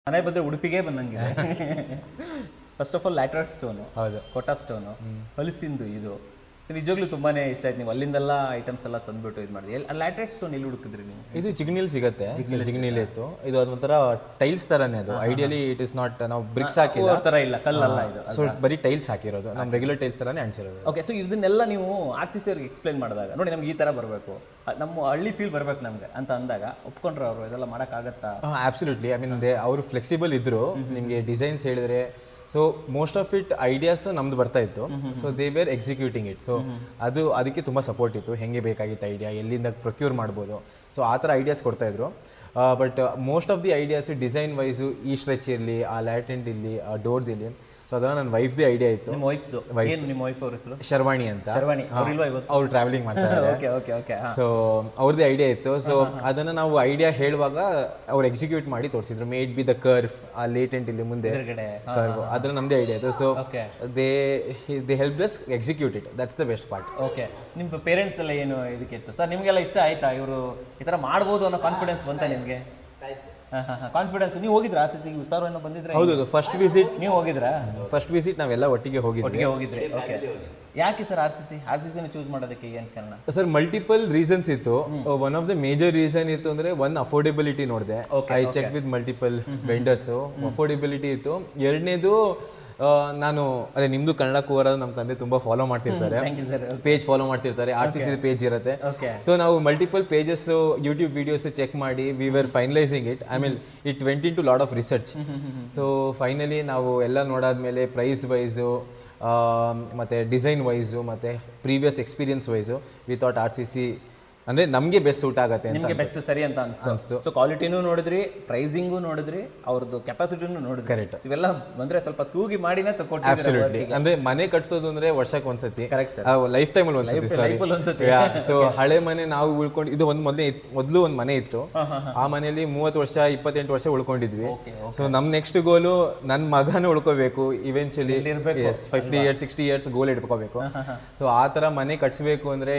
ಮನೆ ಬಂದರೆ ಉಡುಪಿಗೆ ಬಂದಂಗಿದೆ. ಫಸ್ಟ್ ಆಫ್ ಆಲ್ ಲ್ಯಾಟ್ರಾಟ್ ಸ್ಟೋನು, ಹೌದು, ಕೋಟಾ ಸ್ಟೋನು, ಹಲಸಿಂದು ಇದು ನಿಜವಾಗ್ಲೂ ತುಂಬಾ ಇಷ್ಟ ಆಯ್ತು. ನೀವು ಅಲ್ಲಿಂದೆಲ್ಲ ಐಟಮ್ಸ್ ಎಲ್ಲ ತಂದ್ಬಿಟ್ಟು ಇದು ಮಾಡಿ. ಲ್ಯಾಟ್ರಾಟ್ ಸ್ಟೋನ್ ಎಲ್ಲಿ ಹುಡುಕಿದ್ರಿ ನೀವು? ಇದು ಜಿಗ್ನಿಲ್ ಸಿಗುತ್ತೆ, ಜಿಗ್ನಿಲ್ ಇತ್ತು. ಇದು ಅದೊಂಥರ ಟೈಲ್ಸ್ ತರನೇ. ಅದು ಐಡಿಯಲಿ ಇಟ್ ಇಸ್ ನಾಟ್, ನಾವು ಬ್ರಿಕ್ಸ್ ಹಾಕಿಲ್ಲ ಥರ ಇಲ್ಲ, ಕಲ್ಲಲ್ಲ ಇದು. ಸೊ ಬರೀ ಟೈಲ್ಸ್ ಹಾಕಿರೋದು, ನಮ್ಮ ರೆಗ್ಯುಲರ್ ಟೈಲ್ಸ್ ತರನೇ ಅನ್ಸಿರೋದು. ಓಕೆ, ಸೊ ಇದನ್ನೆಲ್ಲ ನೀವು RCC ಅವ್ರಿಗೆ ಎಕ್ಸ್ಪ್ಲೈನ್ ಮಾಡಿದಾಗ, ನೋಡಿ ನಮ್ಗೆ ಈ ಥರ ಬರಬೇಕು, ನಮ್ಮ ಹಳ್ಳಿ ಫೀಲ್ ಬರ್ಬೇಕು ನಮ್ಗೆ ಅಂತ ಅಂದಾಗ ಒಪ್ಕೊಂಡ್ರೆ ಅವರು ಇದೆಲ್ಲ ಮಾಡೋಕ್ಕಾಗತ್ತಾ? ಆಬ್ಸಲ್ಯೂಟ್ಲಿ. ಐ ಮೀನ್ ಅವರು ಫ್ಲೆಕ್ಸಿಬಲ್ ಇದ್ರು. ನಿಮಗೆ ಡಿಸೈನ್ಸ್ ಹೇಳಿದ್ರೆ, so most of it ideas ನಮ್ದು ಬರ್ತಾ ಇತ್ತು. So they were executing it. So ಅದಕ್ಕೆ ತುಂಬ ಸಪೋರ್ಟ್ ಇತ್ತು. ಹೆಂಗೆ ಬೇಕಾಗಿತ್ತು ಐಡಿಯಾ, ಎಲ್ಲಿಂದ ಪ್ರೊಕ್ಯೂರ್ ಮಾಡ್ಬೋದು, ಸೊ ಆ ಥರ ಐಡಿಯಾಸ್ ಕೊಡ್ತಾಯಿದ್ರು. But most of the ideas design wise ಈ ಸ್ಟ್ರೆಚ್ ಇರಲಿ, ಆ ಲ್ಯಾಟೆಂಟ್ ಇರಲಿ, ಆ ಡೋರ್ದಿರಲಿ, ಸೊ ಅದನ್ನ ನನ್ನ ವೈಫ್ದೇ ಐಡಿಯಾ ಇತ್ತು. ನಿಮ್ಮ ವೈಫ್ ಅವ್ರ ಹೆಸರು ಶರ್ವಾಣಿ ಅಂತ. ಅವ್ರು ಟ್ರಾವೆಲಿಂಗ್ ಮಾಡ್ತಾರೆ. ಸೊ ಅವ್ರದ್ದೇ ಐಡಿಯಾ ಇತ್ತು. ಸೊ ಅದನ್ನ ನಾವು ಐಡಿಯಾ ಹೇಳುವಾಗ ಅವ್ರು ಎಕ್ಸಿಕ್ಯೂಟ್ ಮಾಡಿ ತೋರಿಸಿದ್ರು. ಮೇಡ್ ಬಿ ದ ಕರ್ವ್, ಆ ಲೇಟೆಂಟ್ ಇಲ್ಲಿ ಮುಂದೆ ಕರ್ವ್, ಅದ್ರ ನಮ್ದೇ ಐಡಿಯಾ ಇತ್ತು. So they help us execute it. That's the best part. Okay, ನಿಮ್ಮ ಪೇರೆಂಟ್ಸ್ ಎಲ್ಲ ಏನು ಇದಕ್ಕೆ ಇತ್ತು ಸರ್? ನಿಮಗೆಲ್ಲ ಇಷ್ಟ ಆಯ್ತಾ ಇವರು ಈ ಥರ ಮಾಡ್ಬೋದು ಅನ್ನೋ ಕಾನ್ಫಿಡೆನ್ಸ್ ಬಂತಾ ನಿಮಗೆ? ಕಾನ್ಫಿಡೆನ್ಸ್. ನೀವು ಹೋಗಿದ್ರಾ RCC ಸರ್ ಏನೋ ಬಂದಿದ್ರೆ? ಹೌದು, ಫಸ್ಟ್ ವಿಸಿಟ್ ನೀವು ಹೋಗಿದ್ರಾ? ಫಸ್ಟ್ ವಿಸಿಟ್ ನಾವೆಲ್ಲ ಒಟ್ಟಿಗೆ ಹೋಗಿದ್ರಿ. ಓಕೆ, ಯಾಕೆ ಸರ್ RCC ಚೂಸ್ ಮಾಡೋದಕ್ಕೆ ಏನು ಕಾರಣ? ಸರ್ ಮಲ್ಟಿಪಲ್ ರೀಸನ್ಸ್ ಇತ್ತು. One of the major reason ಇತ್ತು ಅಂದ್ರೆ, ಒನ್ ಅಫೋರ್ಡೆಬಿಲಿಟಿ ನೋಡಿದೆ. I check with multiple vendors, affordability ಇತ್ತು. ಎರಡನೇದು, ನಾನು ಅದೇ ನಿಮ್ದು ಕನ್ನಡ ಕೂವರ್ ನಮ್ಮ ತಂದೆ ತುಂಬಾ ಫಾಲೋ ಮಾಡ್ತಿರ್ತಾರೆ, ಪೇಜ್ ಫಾಲೋ ಮಾಡ್ತಿರ್ತಾರೆ, RCC ಪೇಜ್ ಇರುತ್ತೆ. ಸೊ ನಾವು multiple pages, YouTube videos check ಮಾಡಿ we were finalising it. I mean it went in to lot of research. So finally ನಾವು ಎಲ್ಲ ನೋಡಾದ್ಮೇಲೆ ಪ್ರೈಸ್ ವೈಸು, ಮತ್ತು ಡಿಸೈನ್ ವೈಸು, ಮತ್ತು previous experience wise we thought RCC ಅಂದ್ರೆ ನಮಗೆ best suit ಆಗುತ್ತೆ ಅಂತ. ನಿಮಗೆ ಬೆಸ್ಟ್ ಸರಿ ಅಂತ ಅನಿಸ್ತು. ಸೊ ಕ್ವಾಲಿಟಿನೂ ನೋಡಿದ್ರಿ, ಪ್ರೈಸಿಂಗು ನೋಡಿದ್ರಿ, ಅವ್ರದ್ದು ಕೆಪಾಸಿಟಿನೂ ನೋಡಿದ್ರಿ. ಕರೆಕ್ಟ್. ಇವೆಲ್ಲ ಬಂದ್ರೆ ಸ್ವಲ್ಪ ತೂಗಿ ಮಾಡಿನೇ ತಗೊಳ್ತೀವಿ. ಅಬ್ಸಲ್ಯೂಟ್ಲಿ. ಅಂದ್ರೆ ಮನೆ ಕಟ್ಸೋದು ಅಂದ್ರೆ ವರ್ಷಕ್ಕೆ ಒಂದ್ಸತಿ, ಕರೆಕ್ಟ್ ಸರ್, ಲೈಫ್ ಟೈಮ್ ಅಲ್ಲಿ ಒಂದ್ಸತಿ. ಸೊ ಹಳೆ ಮನೆ ನಾವು ಉಳ್ಕೊಂಡು, ಇದು ಮೊದಲು ಒಂದು ಮನೆ ಇತ್ತು. ಆ ಮನೆಯಲ್ಲಿ 30 ವರ್ಷ 28 ವರ್ಷ ಉಳ್ಕೊಂಡಿದ್ವಿ. ಸೊ ನಮ್ ನೆಕ್ಸ್ಟ್ ಗೋಲು ನನ್ನ ಮಗನ ಉಳ್ಕೋಬೇಕು, ಇವೆನ್ಚುಲಿ 50 years 60 years ಗೋಲ್ ಇಟ್ಕೋಬೇಕು. ಸೊ ಆ ತರ ಮನೆ ಕಟ್ಸ್ಬೇಕು ಅಂದ್ರೆ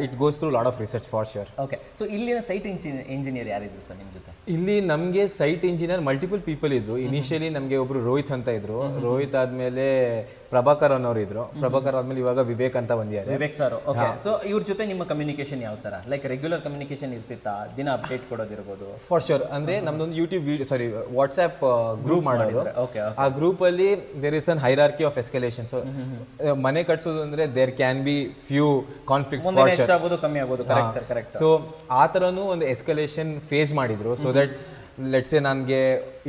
it goes through lot of research for sure. Okay, so ಇಲ್ಲಿನ ಸೈಟ್ ಇಂಜಿನಿಯರ್ ಯಾರಿದ್ರು ಸರ್ ನಿಮ್ಮ ಜೊತೆ? ಇಲ್ಲಿ ನಮಗೆ ಸೈಟ್ ಇಂಜಿನಿಯರ್ ಮಲ್ಟಿಪಲ್ ಪೀಪಲ್ ಇದ್ರು. ಇನಿಷಿಯಲಿ ನಮಗೆ ಒಬ್ರು ರೋಹಿತ್ ಅಂತ ಇದ್ರು. ರೋಹಿತ್ ಆದ್ಮೇಲೆ ಪ್ರಭಾಕರ್ ಅನ್ನೋರು ಇದ್ರು. ಪ್ರಭಾಕರ್ ಆದ್ಮೇಲೆ ಇವಾಗ ವಿವೇಕ್ ಅಂತ ಬಂದಿದ್ದಾರೆ. ವಿವೇಕ್ ಸರ್. ಓಕೆ, ಸೊ ಇವ್ರ ಜೊತೆ ನಿಮ್ಮ ಕಮ್ಯುನಿಕೇಶನ್ ಯಾವ ತರ? ಲೈಕ್ ರೆಗ್ಯುಲರ್ ಕಮ್ಯುನಿಕೇಶನ್ ಇರ್ತಿತ್ತಾ? ದಿನ ಅಪ್ಡೇಟ್ ಕೊಡೋದಿರ್ಬೋದು? For sure. ಅಂದ್ರೆ ನಮ್ದೊಂದು ಯೂಟ್ಯೂಬ್ ವಾಟ್ಸ್ಆಪ್ ಗ್ರೂಪ್ ಮಾಡೋರು. ಆ ಗ್ರೂಪ್ ಅಲ್ಲಿ there is an hierarchy of escalation. So ಮನೆ ಕಟ್ಸೋದು ಅಂದ್ರೆ there can be few conflicts, for sure ಹೆಚ್ಚಾಗೋದು ಕಮ್ಮಿ ಆಗೋದು. Correct sir, correct. ಸೊ ಆ ಥರನೂ ಒಂದು ಎಸ್ಕಲೇಷನ್ ಫೇಸ್ ಮಾಡಿದ್ರು. ಸೊ ದಟ್ ಲೆಟ್ಸ್ ಸೇ ನನಗೆ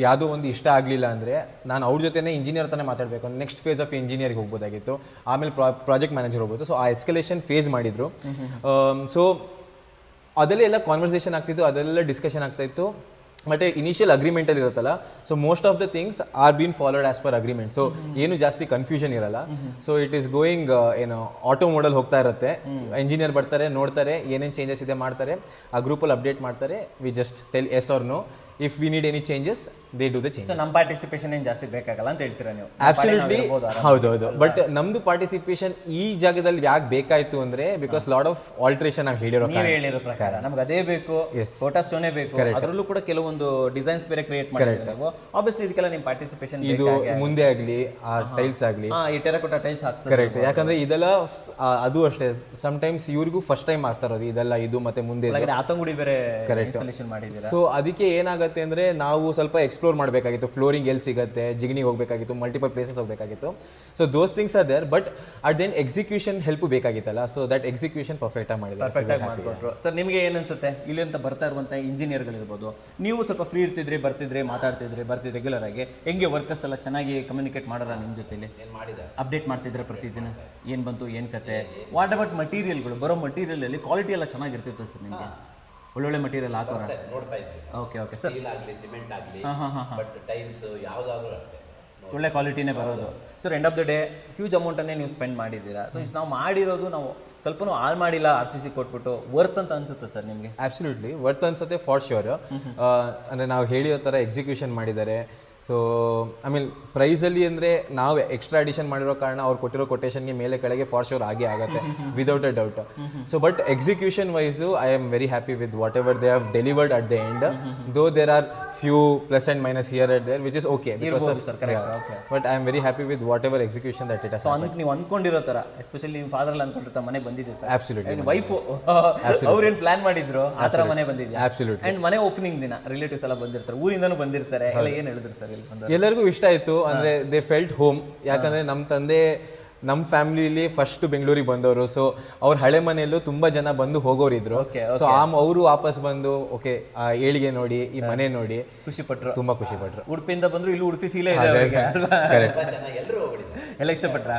ಯಾವುದೋ ಒಂದು ಇಷ್ಟ ಆಗಲಿಲ್ಲ ಅಂದರೆ ನಾನು ಅವ್ರ ಜೊತೆನೇ ಇಂಜಿನಿಯರ್ ತಾನೇ ಮಾತಾಡಬೇಕು, ನೆಕ್ಸ್ಟ್ ಫೇಸ್ ಆಫ್ ಇಂಜಿನಿಯರ್ಗೆ ಹೋಗ್ಬೋದಾಗಿತ್ತು, ಆಮೇಲೆ ಪ್ರಾಜೆಕ್ಟ್ ಮ್ಯಾನೇಜರ್ ಹೋಗ್ಬೋದು. ಸೊ ಆ ಎಸ್ಕಲೇಷನ್ ಫೇಸ್ ಮಾಡಿದ್ರು. ಸೊ ಅದೆಲ್ಲ ಕಾನ್ವರ್ಸೇಷನ್ ಆಗ್ತಿತ್ತು, ಅದೆಲ್ಲ ಡಿಸ್ಕಷನ್ ಆಗ್ತಾಯಿತ್ತು. ಮತ್ತು ಇನಿಷಿಯಲ್ ಅಗ್ರಿಮೆಂಟಲ್ಲಿ ಇರುತ್ತಲ್ಲ, so most of the things are been followed as per agreement. So ಏನು ಜಾಸ್ತಿ ಕನ್ಫ್ಯೂಷನ್ ಇರಲ್ಲ. ಸೊ ಇಟ್ ಈಸ್ ಗೋಯಿಂಗ್ ಏನು ಆಟೋ ಮೋಡಲ್ ಹೋಗ್ತಾ ಇರುತ್ತೆ. ಇಂಜಿನಿಯರ್ ಬರ್ತಾರೆ, ನೋಡ್ತಾರೆ, ಏನೇನು ಚೇಂಜಸ್ ಇದೆ ಮಾಡ್ತಾರೆ, ಆ ಗ್ರೂಪಲ್ಲಿ ಅಪ್ಡೇಟ್ ಮಾಡ್ತಾರೆ. We just tell yes or no. If we need any changes they do the changes. ನಮ್ಮ ಪಾರ್ಟಿಸಿಪೇಷನ್ ಏನು ಜಾಸ್ತಿ ಬೇಕಾಗಲ್ಲ ಅಂತ ಹೇಳ್ತೀರಾ ನೀವು? ಅಬ್ಸಲ್ಯೂಟ್ಲಿ, ಹೌದೌದು. ಬಟ್ ನಮ್ದು ಪಾರ್ಟಿಸಿಪೇಷನ್ ಈ ಜಾಗದಲ್ಲಿ ಯಾಕೆ ಬೇಕಾಯ್ತು ಅಂದ್ರೆ, ಬಿಕಾಸ್ ಲಾಟ್ ಆಫ್ ಆಲ್ಟ್ರೇಷನ್ ನಾವು ಹೇಳಿರೋ ಪ್ರಕಾರ ನಮ್ಗೆ ಅದೇ ಬೇಕು, ಫೋಟೋ ಸ್ಟೋನೇ ಬೇಕು. ಅದರಲ್ಲೂ ಕೂಡ ಕೆಲವೊಂದು ಡಿಸೈನ್ಸ್ ಬೇರೆ ಕ್ರಿಯೇಟ್ ಮಾಡಿದ್ರೆ ಆಬ್ವಿಯಸ್ಲಿ ಇದಕ್ಕೆಲ್ಲ ನಿಮ್ಮ ಪಾರ್ಟಿಸಿಪೇಷನ್ ಇದು ಮುಂದೆ ಆಗಲಿ, ಆ ಟೈಲ್ಸ್ ಆಗಲಿ, ಈ ಟೆರಕೋಟಾ ಟೈಲ್ಸ್ ಹಾಕ್ಸೋದು. ಕರೆಕ್ಟ್. ಯಾಕಂದ್ರೆ ಇದೆಲ್ಲ ಅದು ಅಷ್ಟೇ, ಸಮ್ಟೈಮ್ಸ್ ಇವ್ರಿಗೂ ಫಸ್ಟ್ ಟೈಮ್ ಆಗ್ತಾ ಇರೋದು ಇದೆಲ್ಲ. ಇದು ಮತ್ತೆ ಮುಂದೆ ಆತಂಗುಡಿ ಬೇರೆ ಕರೆಕ್ಟ್ ಮಾಡಿದ್ದೀರಾ. ಸೊ ಅದಕ್ಕೆ ಏನಾಗುತ್ತೆ ಅಂದ್ರೆ ನಾವು ಸ್ವಲ್ಪ ಎಕ್ಸ್ಪ್ಲೋರ್ ಮಾಡಬೇಕಾಗಿತ್ತು. ಫ್ಲೋರಿಂಗ್ ಎಲ್ಲಿ ಸಿಗುತ್ತೆ, ಜಿಗ್ನಿಗೆ ಹೋಗಬೇಕಾಗಿತ್ತು, ಮಲ್ಟಿಪಲ್ ಪ್ಲೇಸಸ್ ಹೋಗಬೇಕಾಗಿತ್ತು. So those things are there, but at then execution help ಬೇಕಾಗಿತ್ತಲ್ಲ. ಸೊ ದಟ್ ಎಕ್ಸಿಕ್ಯೂಷನ್ ಪರ್ಫೆಕ್ಟ್ ಆಗಿ ಮಾಡಿದ್ರು. ಸರ್ ನಿಮಗೆ ಏನನ್ಸುತ್ತೆ, ಇಲ್ಲಿ ಅಂತ ಬರ್ತಾ ಇರುವಂಥ ಇಂಜಿನಿಯರ್ಗಳಿರ್ಬೋದು, ನೀವು ಸ್ವಲ್ಪ ಫ್ರೀ ಇರ್ತಿದ್ರಿ, ಬರ್ತಿದ್ರಿ, ಮಾತಾಡ್ತಿದ್ರಿ ರೆಗ್ಯುಲರ್ ಆಗಿ, ಹೆಂಗೆ ವರ್ಕರ್ಸ್ ಎಲ್ಲ ಚೆನ್ನಾಗಿ ಕಮ್ಯುನಿಕೇಟ್ ಮಾಡೋರ ನಿಮ್ಮ ಜೊತೆಲಿ? ಅಪ್ಡೇಟ್ ಮಾಡ್ತಿದ್ರೆ ಪ್ರತಿದಿನ ಏನು ಬಂತು, ಏನು ಕತೆ? ವಾಟ್ ಅಬೌಟ್ ಮಟೀರಿಯಲ್ಗಳು? ಬರೋ ಮಟೀರಿಯಲಲ್ಲಿ ಕ್ವಾಲಿಟಿ ಎಲ್ಲ ಚೆನ್ನಾಗಿರ್ತಿತ್ತು ಸರ್ ನಿಮಗೆ? ಒಳ್ಳೊಳ್ಳೆ ಮಟೀರಿಯಲ್ ಹಾಕೋರ? Okay okay sir. ಒಳ್ಳೆ ಕ್ವಾಲಿಟಿನೇ ಬರೋದು. Sir end of the day huge ಅಮೌಂಟನ್ನೇ ನೀವು ಸ್ಪೆಂಡ್ ಮಾಡಿದ್ದೀರಾ. ಸೊ ಇಷ್ಟು ನಾವು ಮಾಡಿರೋದು ನಾವು ಸ್ವಲ್ಪನೂ ಹಾಳು ಮಾಡಿಲ್ಲ, RCC ಕೊಟ್ಬಿಟ್ಟು ವರ್ತ್ ಅಂತ ಅನ್ಸುತ್ತೆ ಸರ್ ನಿಮಗೆ? ಅಬ್ಸಲ್ಯೂಟ್ಲಿ ವರ್ತ್ ಅನ್ಸುತ್ತೆ, ಫಾರ್ ಶ್ಯೂರ್. ಅಂದರೆ ನಾವು ಹೇಳಿರೋ ಥರ ಎಕ್ಸಿಕ್ಯೂಷನ್ ಮಾಡಿದ್ದಾರೆ. ಸೊ ಐ ಮೀನ್ ಪ್ರೈಸಲ್ಲಿ ಅಂದರೆ ನಾವು ಎಕ್ಸ್ಟ್ರಾ ಅಡಿಷನ್ ಮಾಡಿರೋ ಕಾರಣ ಅವ್ರು ಕೊಟ್ಟಿರೋ ಕೊಟೇಷನ್ಗೆ ಮೇಲೆ ಕೆಳಗೆ ಫಾರ್ ಶೋರ್ ಆಗೇ ಆಗುತ್ತೆ, without a doubt. So but execution wise I am very happy with whatever they have delivered at the end. Though there are few plus and minus here at there which is okay because of sir correct okay. But I am very happy with whatever execution that it has. So ಅದಕ್ಕೆ ನೀವು ಅನ್ಕೊಂಡಿರೋ ಥರ especially ನಿಮ್ಮ father ಎಲ್ಲ ಅನ್ಕೊಂಡಿರ್ತಾರೆ ಮನೆ ಬಂದಿದೆ sir, absolutely wife ಅವ್ರೇನು plan ಮಾಡಿದ್ರು ಆ ಥರ ಮನೆ ಬಂದಿದೆ. ಆಬ್ಸಲ್ಯೂಟ್ಲಿ. ಆ್ಯಂಡ್ ಮನೆ ಓಪನಿಂಗ್ ದಿನ ರಿಲೇಟಿವ್ಸ್ ಎಲ್ಲ ಬಂದಿರ್ತಾರೆ, ಊರಿಂದನೂ ಬಂದಿರ್ತಾರೆ ಎಲ್ಲ. ಏನು ಹೇಳಿದ್ರು ಸರ್ ಇಲ್ಲಿ ಬಂದ? ಎಲ್ಲರಿಗೂ ಇಷ್ಟ ಆಯಿತು. ಅಂದರೆ ದೇ ಫೆಲ್ಟ್ ಹೋಮ್. ಯಾಕಂದರೆ ನಮ್ಮ ತಂದೆ ನಮ್ಮ ಫ್ಯಾಮಿಲಿಲಿ ಫಸ್ಟ್ ಬೆಂಗಳೂರಿಗೆ ಬಂದವರು. ಸೊ ಅವ್ರ ಹಳೆ ಮನೆಯಲ್ಲೂ ತುಂಬ ಜನ ಬಂದು ಹೋಗೋರಿದ್ರು. ಸೊ ಅವರು ವಾಪಸ್ ಬಂದು ಓಕೆ ಏಳಿಗೆ ನೋಡಿ, ಈ ಮನೆ ನೋಡಿ ಖುಷಿ ಪಟ್ರು, ತುಂಬ ಖುಷಿ ಪಟ್ರು. ಉಡುಪಿಯಿಂದ ಬಂದ್ರು, ಇಲ್ಲಿ ಉಡುಪಿ ಫೀಲೇ ಇದೆ ಅವ್ರಿಗೆ ಅಲ್ವಾ? ಎಲ್ಲ ಇಷ್ಟಪಟ್ರ?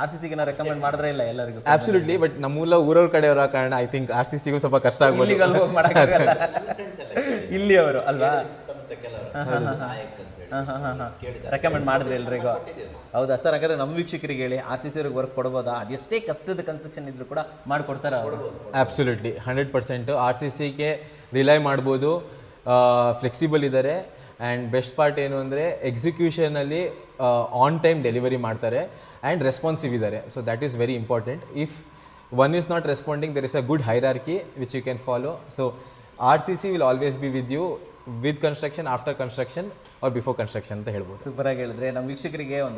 ಆರ್ ಸಿ ಸಿಗೆ ನಾವು ರೆಕಮೆಂಡ್ ಮಾಡಿದ್ರೆ ಇಲ್ಲ ಎಲ್ಲರಿಗೂ? ಆಬ್ಸಲ್ಯೂಟ್ಲಿ. ಬಟ್ ನಮ್ಮೂಲ ಊರವ್ರ ಕಡೆಯವರ ಕಾರಣ ಐ ಥಿಂಕ್ ಆರ್ ಸಿ ಸಿಗೂ ಸ್ವಲ್ಪ ಕಷ್ಟ ಆಗ್ಬೋದು. ಇಲ್ಲಿಗೆ ಅಲ್ಲಿ ಹೋಗಿ ಮಾಡೋಕ್ಕಾಗಲ್ಲ, ಇಲ್ಲಿ ಅವರು ಅಲ್ವಾ? ರೆಕಮೆಂಡ್ ಮಾಡಿದ್ರಿ ಎಲ್ರಿಗೂ? ಹೌದಾ ಸರ್? ಹಾಗಾದ್ರೆ ನಮ್ಮ ವೀಕ್ಷಕರಿಗೆ ಹೇಳಿ, ಆರ್ ಸಿ ಸಿ ಅವ್ರಿಗೆ ವರ್ಕ್ ಕೊಡ್ಬೋದಾ? ಅದೆಷ್ಟೇ ಕಷ್ಟದ ಕನ್ಸ್ಟ್ರಕ್ಷನ್ ಇದ್ರು ಕೂಡ ಮಾಡಿಕೊಡ್ತಾರ ಅವರು? ಆಬ್ಸಲ್ಯೂಟ್ಲಿ 100%. ಆರ್ ಸಿ ಸಿಗೆ ರಿಲೈ ಮಾಡ್ಬೋದು, ಫ್ಲೆಕ್ಸಿಬಲ್ ಇದ್ದಾರೆ. ಆ್ಯಂಡ್ ಬೆಸ್ಟ್ ಪಾರ್ಟ್ ಏನು ಅಂದರೆ ಎಕ್ಸಿಕ್ಯೂಷನಲ್ಲಿ ಆನ್ ಟೈಮ್ ಡೆಲಿವರಿ ಮಾಡ್ತಾರೆ ಆ್ಯಂಡ್ ರೆಸ್ಪಾನ್ಸಿವ್ ಇದ್ದಾರೆ. So that is very important. If one is not responding, there is a good hierarchy which you can follow. So R C C will always be with you with construction, after construction R before construction ಅಂತ ಹೇಳ್ಬೋದು. Super ಆಗಿ ಹೇಳಿದ್ರೆ. ನಮ್ಮ ವೀಕ್ಷಕರಿಗೆ ಒಂದು